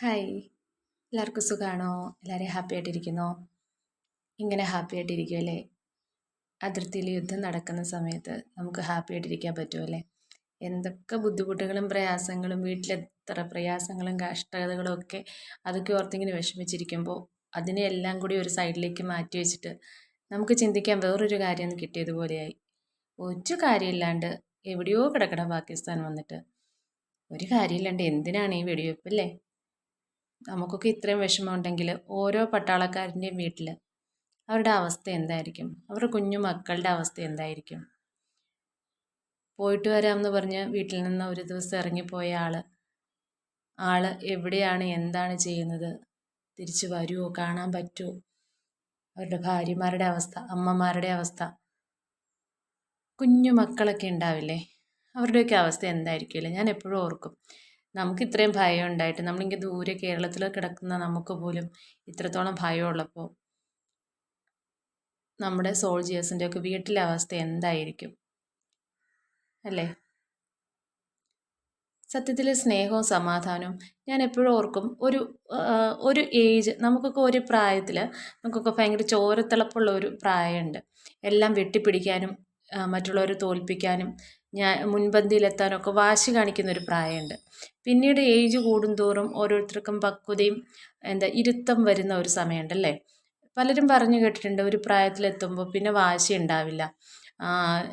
Hi, എല്ലാവർക്കും സുഖമാണോ? എല്ലാവരും ഹാപ്പി ആയിട്ടിരിക്കുന്നോ? ഇങ്ങനെ ഹാപ്പി ആയിട്ടിരിക്കുമല്ലേ? അതിർത്തിയിൽ യുദ്ധം നടക്കുന്ന സമയത്ത് നമുക്ക് ഹാപ്പി ആയിട്ടിരിക്കാൻ പറ്റുമല്ലേ? എന്തൊക്കെ ബുദ്ധിമുട്ടുകളും പ്രയാസങ്ങളും വീട്ടിലെത്ര പ്രയാസങ്ങളും കഷ്ടതകളും ഒക്കെ അതൊക്കെ ഓർത്തിങ്ങനെ വിഷമിച്ചിരിക്കുമ്പോൾ അതിനെയെല്ലാം കൂടി ഒരു സൈഡിലേക്ക് മാറ്റി വെച്ചിട്ട് നമുക്ക് ചിന്തിക്കാൻ വേറൊരു കാര്യം കിട്ടിയതുപോലെയായി. ഒരു കാര്യമില്ലാണ്ട് എവിടെയോ കിടക്കണം പാകിസ്ഥാൻ വന്നിട്ട്. ഒരു കാര്യമില്ലാണ്ട് എന്തിനാണ് ഈ വെടിവെപ്പല്ലേ? നമുക്കൊക്കെ ഇത്രയും വിഷമമുണ്ടെങ്കിൽ ഓരോ പട്ടാളക്കാരൻ്റെയും വീട്ടിൽ അവരുടെ അവസ്ഥ എന്തായിരിക്കും? അവരുടെ കുഞ്ഞു മക്കളുടെ അവസ്ഥ എന്തായിരിക്കും? പോയിട്ട് വരാമെന്ന് പറഞ്ഞ് വീട്ടിൽ നിന്ന് ഒരു ദിവസം ഇറങ്ങിപ്പോയ ആള് എവിടെയാണ്, എന്താണ് ചെയ്യുന്നത്, തിരിച്ചു വരുമോ, കാണാൻ പറ്റുമോ? അവരുടെ ഭാര്യമാരുടെ അവസ്ഥ, അമ്മമാരുടെ അവസ്ഥ, കുഞ്ഞു മക്കളൊക്കെ ഉണ്ടാവില്ലേ, അവരുടെയൊക്കെ അവസ്ഥ എന്തായിരിക്കുമല്ലേ? ഞാൻ എപ്പോഴും ഓർക്കും, നമുക്ക് ഇത്രയും ഭയം ഉണ്ടായിട്ട് നമ്മളിങ്ങനെ ദൂരെ കേരളത്തിൽ കിടക്കുന്ന നമുക്ക് പോലും ഇത്രത്തോളം ഭയമുള്ളപ്പോൾ നമ്മുടെ സോൾജിയേഴ്സിൻ്റെ ഒക്കെ വീട്ടിലെ അവസ്ഥ എന്തായിരിക്കും അല്ലേ? സത്യത്തിൽ സ്നേഹവും സമാധാനവും ഞാൻ എപ്പോഴും ഓർക്കും. ഒരു ഏജ് നമുക്കൊക്കെ ഒരു പ്രായത്തിൽ നമുക്കൊക്കെ ഭയങ്കര ചോരത്തിളപ്പുള്ള ഒരു പ്രായമുണ്ട്. എല്ലാം വെട്ടിപ്പിടിക്കാനും മറ്റുള്ളവരെ തോൽപ്പിക്കാനും മുൻപന്തിയിലെത്താനൊക്കെ വാശി കാണിക്കുന്ന ഒരു പ്രായമുണ്ട്. പിന്നീട് ഏജ് കൂടുന്തോറും ഓരോരുത്തർക്കും പക്വതയും ഇരുത്തം വരുന്ന ഒരു സമയമുണ്ടല്ലേ? പലരും പറഞ്ഞു കേട്ടിട്ടുണ്ട്, ഒരു പ്രായത്തിലെത്തുമ്പോൾ പിന്നെ വാശി ഉണ്ടാവില്ല,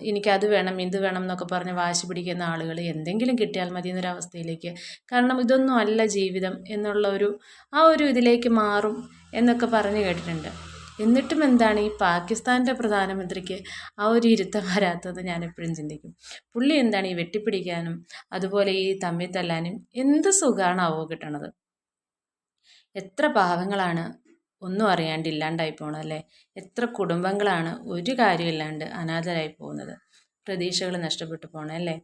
എനിക്കത് വേണം ഇത് വേണം എന്നൊക്കെ പറഞ്ഞ് വാശി പിടിക്കുന്ന ആളുകൾ എന്തെങ്കിലും കിട്ടിയാൽ മതി എന്നൊരവസ്ഥയിലേക്ക്, കാരണം ഇതൊന്നും അല്ല ജീവിതം എന്നുള്ള ഒരു ഇതിലേക്ക് മാറും എന്നൊക്കെ പറഞ്ഞു കേട്ടിട്ടുണ്ട്. എന്നിട്ടും എന്താണ് ഈ പാകിസ്ഥാൻ്റെ പ്രധാനമന്ത്രിക്ക് ആ ഒരു ഇരുത്തം വരാത്തത് ഞാൻ എപ്പോഴും ചിന്തിക്കും. പുള്ളി എന്താണ് ഈ വെട്ടിപ്പിടിക്കാനും അതുപോലെ ഈ തമ്മിൽ തല്ലാനും എന്ത് സുഖമാണാവോ കിട്ടണത്? എത്ര പാവങ്ങളാണ് ഒന്നും അറിയാണ്ട് ഇല്ലാണ്ടായി പോണല്ലേ? എത്ര കുടുംബങ്ങളാണ് ഒരു കാര്യമില്ലാണ്ട് അനാഥരായി പോകുന്നത്, പ്രതീക്ഷകൾ നഷ്ടപ്പെട്ടു പോണല്ലേ?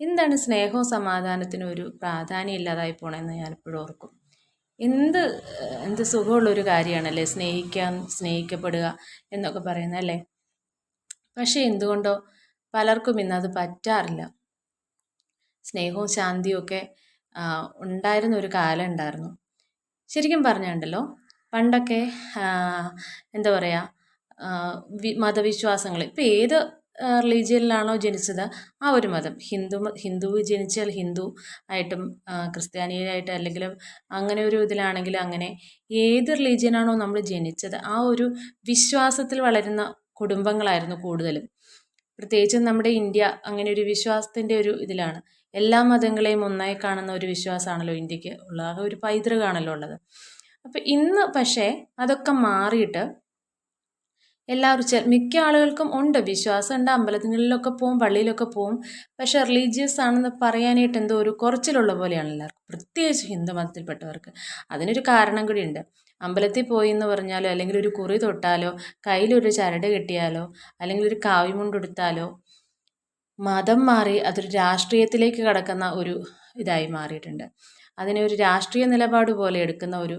എന്താണ് സ്നേഹവും സമാധാനത്തിനും ഒരു പ്രാധാന്യം ഇല്ലാതായി പോണെന്ന് ഞാനിപ്പോഴും ഓർക്കും. എന്ത് സുഖമുള്ളൊരു കാര്യമാണല്ലേ സ്നേഹിക്കപ്പെടുക എന്നൊക്കെ പറയുന്നല്ലേ? പക്ഷേ എന്തുകൊണ്ടോ പലർക്കും ഇന്നത് പറ്റാറില്ല. സ്നേഹവും ശാന്തിയും ഒക്കെ ഉണ്ടായിരുന്ന ഒരു കാലം ഉണ്ടായിരുന്നു. ശരിക്കും പറഞ്ഞുണ്ടല്ലോ, പണ്ടൊക്കെ എന്താ പറയുക, മതവിശ്വാസങ്ങൾ ഇപ്പം ഏത് റിലീജിയനിലാണോ ജനിച്ചത് ആ ഒരു മതം, ഹിന്ദു ജനിച്ചാൽ ഹിന്ദു ആയിട്ടും ക്രിസ്ത്യാനിയായിട്ട് അല്ലെങ്കിൽ അങ്ങനെ ഒരു ഇതിലാണെങ്കിൽ അങ്ങനെ ഏത് റിലീജിയനാണോ നമ്മൾ ജനിച്ചത് ആ ഒരു വിശ്വാസത്തിൽ വളരുന്ന കുടുംബങ്ങളായിരുന്നു കൂടുതലും. പ്രത്യേകിച്ചും നമ്മുടെ ഇന്ത്യ അങ്ങനെ ഒരു വിശ്വാസത്തിൻ്റെ ഒരു ഇതിലാണ്. എല്ലാ മതങ്ങളെയും ഒന്നായി കാണുന്ന ഒരു വിശ്വാസമാണല്ലോ ഇന്ത്യക്ക് ഉള്ളത്, ആ ഒരു പൈതൃകമാണല്ലോ ഉള്ളത്. അപ്പം ഇന്ന് പക്ഷേ അതൊക്കെ മാറിയിട്ട് എല്ലാവരും മിക്ക ആളുകൾക്കും ഉണ്ട്, വിശ്വാസം ഉണ്ട്, അമ്പലങ്ങളിലൊക്കെ പോവും, പള്ളിയിലൊക്കെ പോവും. പക്ഷെ റിലീജിയസ് ആണെന്ന് പറയാനായിട്ട് എന്തോ ഒരു കുറച്ചിലുള്ള പോലെയാണ് എല്ലാവർക്കും, പ്രത്യേകിച്ച് ഹിന്ദു മതത്തിൽപ്പെട്ടവർക്ക്. അതിനൊരു കാരണം കൂടിയുണ്ട്. അമ്പലത്തിൽ പോയി എന്ന് പറഞ്ഞാലോ അല്ലെങ്കിൽ ഒരു കുറി തൊട്ടാലോ കയ്യിലൊരു ചരട് കെട്ടിയാലോ അല്ലെങ്കിൽ ഒരു കാവ്യമുണ്ടെടുത്താലോ മതം മാറി അതൊരു രാഷ്ട്രീയത്തിലേക്ക് കടക്കുന്ന ഒരു ഇതായി മാറിയിട്ടുണ്ട്. അതിനെ ഒരു രാഷ്ട്രീയ നിലപാട് പോലെ എടുക്കുന്ന ഒരു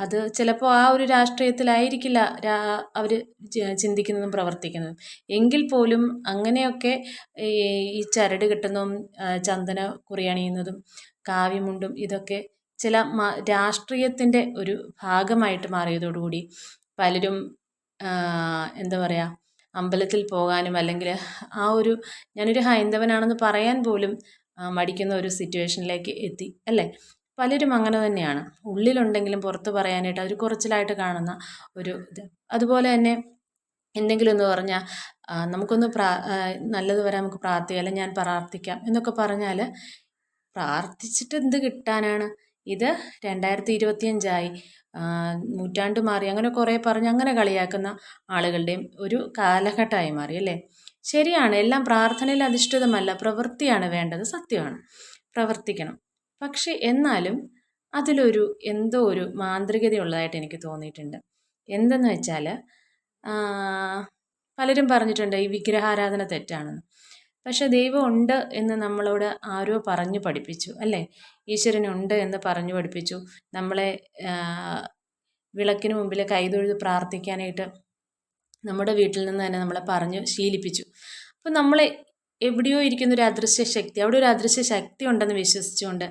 അത് ചിലപ്പോൾ ആ ഒരു രാഷ്ട്രീയത്തിലായിരിക്കില്ല അവർ ചിന്തിക്കുന്നതും പ്രവർത്തിക്കുന്നതും. എങ്കിൽ പോലും അങ്ങനെയൊക്കെ ഈ ചരട് കെട്ടുന്നതും ചന്ദന കുറിയണിയുന്നതും കാവ്യമുണ്ടും ഇതൊക്കെ ചില രാഷ്ട്രീയത്തിൻ്റെ ഒരു ഭാഗമായിട്ട് മാറിയതോടുകൂടി പലരും എന്താ പറയുക, അമ്പലത്തിൽ പോകാനും അല്ലെങ്കിൽ ഞാനൊരു ഹൈന്ദവനാണെന്ന് പറയാൻ പോലും മടിക്കുന്ന ഒരു സിറ്റുവേഷനിലേക്ക് എത്തി അല്ലേ? പലരും അങ്ങനെ തന്നെയാണ്, ഉള്ളിലുണ്ടെങ്കിലും പുറത്ത് പറയാനായിട്ട് അവർ കുറച്ചിലായിട്ട് കാണുന്ന ഒരു ഇത്. അതുപോലെ തന്നെ എന്തെങ്കിലും എന്ന് പറഞ്ഞാൽ നമുക്കൊന്ന് നല്ലത് വരാൻ നമുക്ക് പ്രാർത്ഥിക്കാം, അല്ലെങ്കിൽ ഞാൻ പ്രാർത്ഥിക്കാം എന്നൊക്കെ പറഞ്ഞാൽ പ്രാർത്ഥിച്ചിട്ട് എന്ത് കിട്ടാനാണ്? ഇത് 2025 നൂറ്റാണ്ട് മാറി അങ്ങനെ കുറേ പറഞ്ഞ് അങ്ങനെ കളിയാക്കുന്ന ആളുകളുടെയും ഒരു കാലഘട്ടമായി മാറി അല്ലേ? ശരിയാണ്, എല്ലാം പ്രാർത്ഥനയിൽ അധിഷ്ഠിതമല്ല, പ്രവൃത്തിയാണ് വേണ്ടത്, സത്യമാണ്, പ്രവർത്തിക്കണം. പക്ഷെ എന്നാലും അതിലൊരു എന്തോ ഒരു മാന്ത്രികതയുള്ളതായിട്ട് എനിക്ക് തോന്നിയിട്ടുണ്ട്. എന്തെന്ന് വെച്ചാൽ പലരും പറഞ്ഞിട്ടുണ്ട് ഈ വിഗ്രഹാരാധന തെറ്റാണെന്ന്. പക്ഷെ ദൈവം ഉണ്ട് എന്ന് നമ്മളോട് ആരോ പറഞ്ഞു പഠിപ്പിച്ചു അല്ലേ? ഈശ്വരനുണ്ട് എന്ന് പറഞ്ഞു പഠിപ്പിച്ചു. നമ്മളെ വിളക്കിന് മുമ്പിൽ കൈതൊഴുത് പ്രാർത്ഥിക്കാനായിട്ട് നമ്മുടെ വീട്ടിൽ നിന്ന് തന്നെ നമ്മളെ പറഞ്ഞ് ശീലിപ്പിച്ചു. അപ്പോൾ നമ്മളെ എവിടെയോ ഇരിക്കുന്ന ഒരു അദൃശ്യ ശക്തി, അവിടെ ഒരു അദൃശ്യ ശക്തി ഉണ്ടെന്ന് വിശ്വസിച്ചുകൊണ്ട്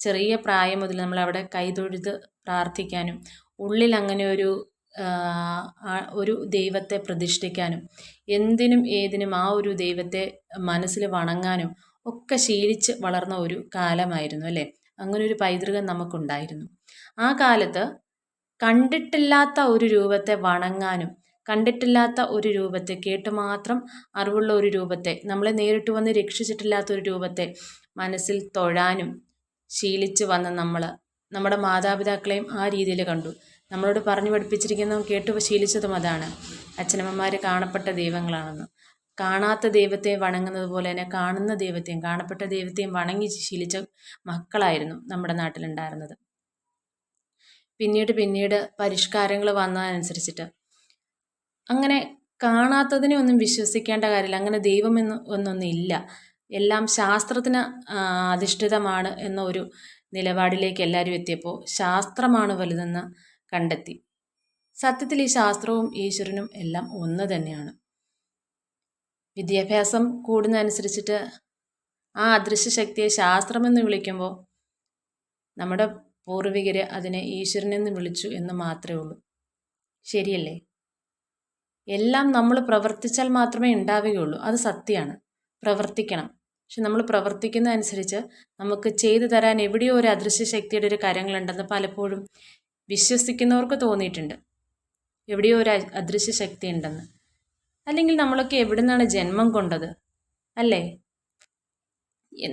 ചെറിയ പ്രായം മുതൽ നമ്മൾ അവിടെ കൈതൊഴുത് പ്രാർത്ഥിക്കാനും ഉള്ളിൽ അങ്ങനെ ഒരു ദൈവത്തെ പ്രതിഷ്ഠിക്കാനും എന്തിനും ഏതിനും ആ ഒരു ദൈവത്തെ മനസ്സിൽ വണങ്ങാനും ഒക്കെ ശീലിച്ച് വളർന്ന ഒരു കാലമായിരുന്നു അല്ലേ. അങ്ങനെ ഒരു പൈതൃകം നമുക്കുണ്ടായിരുന്നു. ആ കാലത്ത് കണ്ടിട്ടില്ലാത്ത ഒരു രൂപത്തെ വണങ്ങാനും കണ്ടിട്ടില്ലാത്ത ഒരു രൂപത്തെ, കേട്ട് മാത്രം അറിവുള്ള ഒരു രൂപത്തെ, നമ്മളെ നേരിട്ട് വന്ന് രക്ഷിച്ചിട്ടില്ലാത്ത ഒരു രൂപത്തെ മനസ്സിൽ തൊഴാനും ശീലിച്ച് വന്ന നമ്മുടെ മാതാപിതാക്കളെയും ആ രീതിയിൽ കണ്ടു. നമ്മളോട് പറഞ്ഞു പഠിപ്പിച്ചിരിക്കുന്നതും കേട്ട് ശീലിച്ചതും അതാണ്. അച്ഛനമ്മമാർ കാണപ്പെട്ട ദൈവങ്ങളാണെന്ന്. കാണാത്ത ദൈവത്തെ വണങ്ങുന്നത് പോലെ തന്നെ കാണുന്ന ദൈവത്തെയും കാണപ്പെട്ട ദൈവത്തെയും വണങ്ങി ശീലിച്ച മക്കളായിരുന്നു നമ്മുടെ നാട്ടിലുണ്ടായിരുന്നത്. പിന്നീട് പരിഷ്കാരങ്ങൾ വന്നതനുസരിച്ചിട്ട് അങ്ങനെ കാണാത്തതിനെ ഒന്നും വിശ്വസിക്കേണ്ട കാര്യമില്ല. അങ്ങനെ ദൈവം ഒന്നൊന്നും ഇല്ല, എല്ലാം ശാസ്ത്രത്തിന് അധിഷ്ഠിതമാണ് എന്ന ഒരു നിലപാടിലേക്ക് എല്ലാവരും എത്തിയപ്പോൾ ശാസ്ത്രമാണ് വലുതെന്ന് കണ്ടെത്തി. സത്യത്തിൽ ഈ ശാസ്ത്രവും ഈശ്വരനും എല്ലാം ഒന്ന് തന്നെയാണ്. വിദ്യാഭ്യാസം കൂടുന്നതനുസരിച്ചിട്ട് ആ അദൃശ്യ ശക്തിയെ ശാസ്ത്രമെന്ന് വിളിക്കുമ്പോൾ നമ്മുടെ പൂർവികർ അതിനെ ഈശ്വരനെന്ന് വിളിച്ചു എന്ന് മാത്രമേ ഉള്ളൂ. ശരിയല്ലേ? എല്ലാം നമ്മൾ പ്രവർത്തിച്ചാൽ മാത്രമേ ഉണ്ടാവുകയുള്ളൂ, അത് സത്യമാണ്. പ്രവർത്തിക്കണം. പക്ഷെ നമ്മൾ പ്രവർത്തിക്കുന്നതനുസരിച്ച് നമുക്ക് ചെയ്തു തരാൻ എവിടെയോ ഒരു അദൃശ്യ ശക്തിയുടെ ഒരു കരങ്ങളുണ്ടെന്ന് പലപ്പോഴും വിശ്വസിക്കുന്നവർക്ക് തോന്നിയിട്ടുണ്ട്. എവിടെയോ ഒരു അദൃശ്യ ശക്തി ഉണ്ടെന്ന്. അല്ലെങ്കിൽ നമ്മളൊക്കെ എവിടെ നിന്നാണ് ജന്മം കൊണ്ടത് അല്ലേ?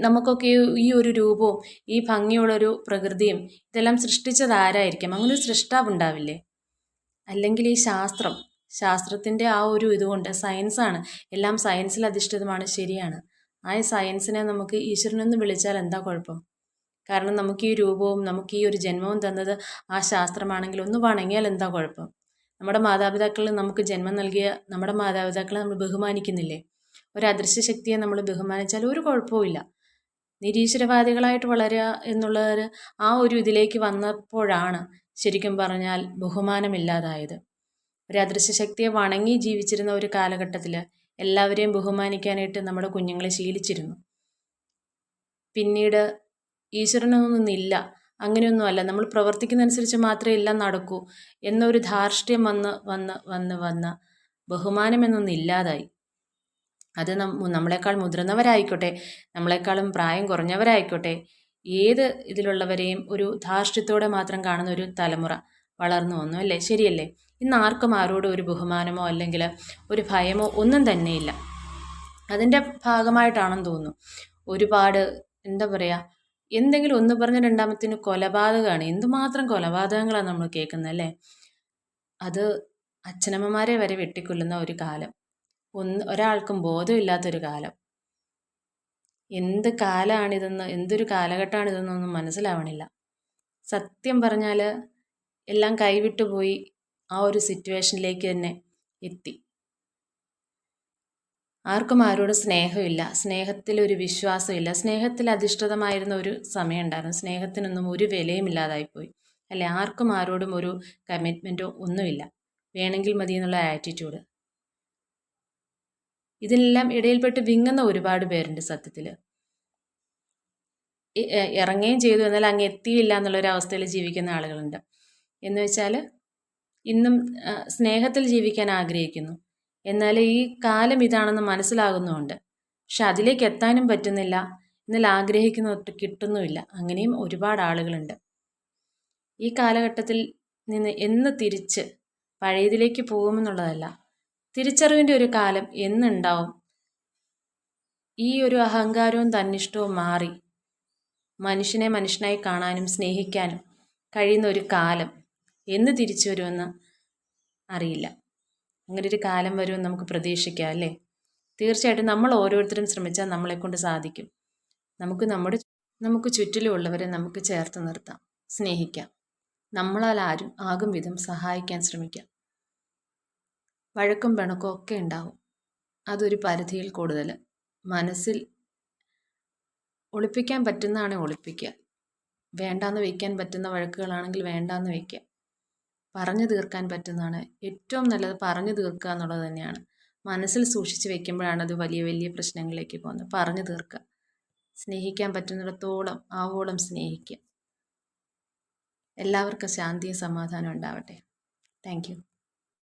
നമുക്കൊക്കെ ഈ ഒരു രൂപവും ഈ ഭംഗിയുള്ളൊരു പ്രകൃതിയും ഇതെല്ലാം സൃഷ്ടിച്ചത് ആരായിരിക്കും? അങ്ങനെ ഒരു സൃഷ്ടാവ് ഉണ്ടാവില്ലേ? അല്ലെങ്കിൽ ഈ ശാസ്ത്രത്തിൻ്റെ ആ ഒരു ഇതുകൊണ്ട്, സയൻസാണ്, എല്ലാം സയൻസിൽ അധിഷ്ഠിതമാണ്, ശരിയാണ്. ആ സയൻസിനെ നമുക്ക് ഈശ്വരനെന്ന് വിളിച്ചാൽ എന്താ കുഴപ്പം? കാരണം നമുക്ക് ഈ രൂപവും നമുക്ക് ഈ ഒരു ജന്മവും തന്നത് ആ ശാസ്ത്രമാണെങ്കിൽ ഒന്ന് വണങ്ങിയാൽ എന്താ കുഴപ്പം? നമ്മുടെ മാതാപിതാക്കളിൽ നമുക്ക് ജന്മം നൽകിയ നമ്മുടെ മാതാപിതാക്കളെ നമ്മൾ ബഹുമാനിക്കുന്നില്ലേ? ഒരു അദൃശ്യ ശക്തിയെ നമ്മൾ ബഹുമാനിച്ചാൽ ഒരു കുഴപ്പവുമില്ല. നിരീശ്വരവാദികളായിട്ട് വളരുക എന്നുള്ളവർ ആ ഒരു ഇതിലേക്ക് വന്നപ്പോഴാണ് ശരിക്കും പറഞ്ഞാൽ ബഹുമാനമില്ലാതായത്. ഒരു അദൃശ്യ ശക്തിയെ വണങ്ങി ജീവിച്ചിരുന്ന ഒരു കാലഘട്ടത്തിൽ എല്ലാവരെയും ബഹുമാനിക്കാനായിട്ട് നമ്മുടെ കുഞ്ഞുങ്ങളെ ശീലിച്ചിരുന്നു. പിന്നീട് ഈശ്വരനൊന്നുമില്ല, അങ്ങനെയൊന്നുമല്ല, നമ്മൾ പ്രവർത്തിക്കുന്നതനുസരിച്ച് മാത്രമേ എല്ലാം നടക്കൂ എന്നൊരു ധാർഷ്ട്യം വന്ന് ബഹുമാനം എന്നൊന്നും ഇല്ലാതായി. അത് നമ്മളെക്കാൾ മുതിർന്നവരായിക്കോട്ടെ, നമ്മളെക്കാളും പ്രായം കുറഞ്ഞവരായിക്കോട്ടെ, ഏത് ഇതിലുള്ളവരെയും ഒരു ധാർഷ്ട്യത്തോടെ മാത്രം കാണുന്ന ഒരു തലമുറ വളർന്നു വന്നു അല്ലേ? ശരിയല്ലേ? ഇന്ന് ആർക്കും ആരോടും ഒരു ബഹുമാനമോ അല്ലെങ്കിൽ ഒരു ഭയമോ ഒന്നും തന്നെയില്ല. അതിൻ്റെ ഭാഗമായിട്ടാണെന്ന് തോന്നുന്നു ഒരുപാട് എന്താ പറയുക, എന്തെങ്കിലും ഒന്ന് പറഞ്ഞ രണ്ടാമത്തിന് കൊലപാതകമാണ്. എന്തുമാത്രം കൊലപാതകങ്ങളാണ് നമ്മൾ കേൾക്കുന്നത് അല്ലേ? അത് അച്ഛനമ്മമാരെ വരെ വെട്ടിക്കൊല്ലുന്ന ഒരു കാലം, ഒരാൾക്കും ബോധമില്ലാത്തൊരു കാലം. എന്ത് കാലമാണിതെന്ന്, എന്തൊരു കാലഘട്ടമാണിതെന്നൊന്നും മനസ്സിലാവണില്ല. സത്യം പറഞ്ഞാൽ എല്ലാം കൈവിട്ടു പോയി ആ ഒരു സിറ്റുവേഷനിലേക്ക് തന്നെ എത്തി. ആർക്കും ആരോടും സ്നേഹമില്ല, സ്നേഹത്തിലൊരു വിശ്വാസമില്ല. സ്നേഹത്തിൽ അധിഷ്ഠിതമായിരുന്ന ഒരു സമയം ഉണ്ടായിരുന്നു. സ്നേഹത്തിനൊന്നും ഒരു വിലയും ഇല്ലാതായിപ്പോയി അല്ലേ? ആർക്കും ആരോടും ഒരു കമ്മിറ്റ്മെൻറ്റോ ഒന്നുമില്ല. വേണമെങ്കിൽ മതി എന്നുള്ള ആറ്റിറ്റ്യൂഡ്. ഇതിനെല്ലാം ഇടയിൽപ്പെട്ട് വിങ്ങുന്ന ഒരുപാട് പേരുണ്ട്. സത്യത്തിൽ ഇറങ്ങുകയും ചെയ്തു എന്നാൽ അങ്ങ് എത്തിയില്ല എന്നുള്ളൊരവസ്ഥയിൽ ജീവിക്കുന്ന ആളുകളുണ്ട്. എന്ന് വെച്ചാൽ ഇന്നും സ്നേഹത്തിൽ ജീവിക്കാൻ ആഗ്രഹിക്കുന്നു, എന്നാൽ ഈ കാലം ഇതാണെന്ന് മനസ്സിലാകുന്നുമുണ്ട്. പക്ഷെ അതിലേക്ക് എത്താനും പറ്റുന്നില്ല, എന്നാൽ ആഗ്രഹിക്കുന്നതൊട്ട് കിട്ടുന്നുമില്ല. അങ്ങനെയും ഒരുപാട് ആളുകളുണ്ട്. ഈ കാലഘട്ടത്തിൽ നിന്ന് എന്ന് തിരിച്ച് പഴയതിലേക്ക് പോകുമെന്നുള്ളതല്ല, തിരിച്ചറിവിൻ്റെ ഒരു കാലം എന്നുണ്ടാവും. ഈ ഒരു അഹങ്കാരവും തന്നിഷ്ടവും മാറി മനുഷ്യനെ മനുഷ്യനായി കാണാനും സ്നേഹിക്കാനും കഴിയുന്ന ഒരു കാലം എന്ന് തിരിച്ചു വരുമെന്ന് അറിയില്ല. അങ്ങനെ ഒരു കാലം വരുമെന്ന് നമുക്ക് പ്രതീക്ഷിക്കാം അല്ലേ? തീർച്ചയായിട്ടും നമ്മൾ ഓരോരുത്തരും ശ്രമിച്ചാൽ നമ്മളെക്കൊണ്ട് സാധിക്കും. നമുക്ക് ചുറ്റിലുമുള്ളവരെ നമുക്ക് ചേർത്ത് നിർത്താം, സ്നേഹിക്കാം, നമ്മളാൽ ആകും വിധം സഹായിക്കാൻ ശ്രമിക്കാം. വഴക്കും പിണക്കും ഒക്കെ ഉണ്ടാവും, അതൊരു പരിധിയിൽ കൂടുതൽ. മനസ്സിൽ ഒളിപ്പിക്കാൻ പറ്റുന്നതാണെങ്കിൽ ഒളിപ്പിക്കുക, വേണ്ടാന്ന് വയ്ക്കാൻ പറ്റുന്ന വഴക്കുകളാണെങ്കിൽ വേണ്ടാന്ന് വയ്ക്കുക. പറഞ്ഞു തീർക്കാൻ പറ്റുന്നതാണ് ഏറ്റവും നല്ലത്, പറഞ്ഞു തീർക്കുക എന്നുള്ളത് തന്നെയാണ്. മനസ്സിൽ സൂക്ഷിച്ച് വെക്കുമ്പോഴാണ് അത് വലിയ വലിയ പ്രശ്നങ്ങളിലേക്ക് പോകുന്നത്. പറഞ്ഞു തീർക്കുക. സ്നേഹിക്കാൻ പറ്റുന്നിടത്തോളം ആവോളം സ്നേഹിക്കുക. എല്ലാവർക്കും ശാന്തിയും സമാധാനവും ഉണ്ടാവട്ടെ. Thank you.